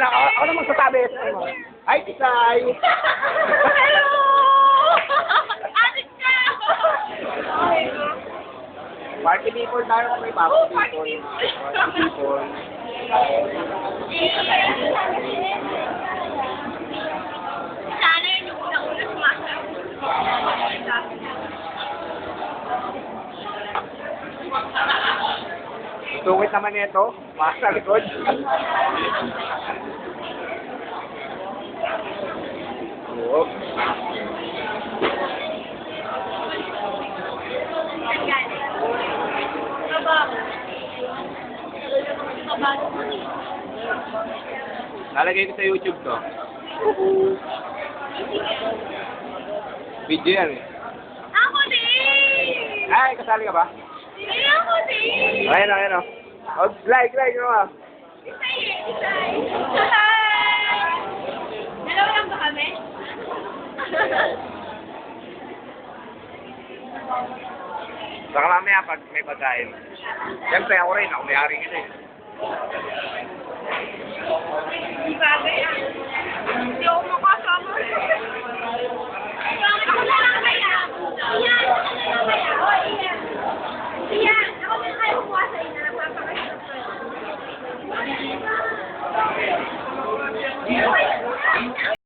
ako na magsasabi. Hi, Tisay! Hello! Adik ka! Party people tayo kami, party people. Party people. Sana yun yung unang-una sumasayaw. Tungit naman nito, masa likod. Oo. Lalagay ko sa YouTube to. Video yan eh. Ako din! Ay, kasali ka ba? Ako din! Ayun. Oh, like naman. Isay! Dalawa lang ba kami? Baka mamaya pag may pagkain. Siyempre ako rin, ako may-ari kita eh. Hindi bagay ah. Hindi ako makasama. Ako na lang kaya. Iyan! Ako na lang kaya. O, iyan. Iyan! Ako na lang kaya kumuha sa ina. Nagpapakasama ko.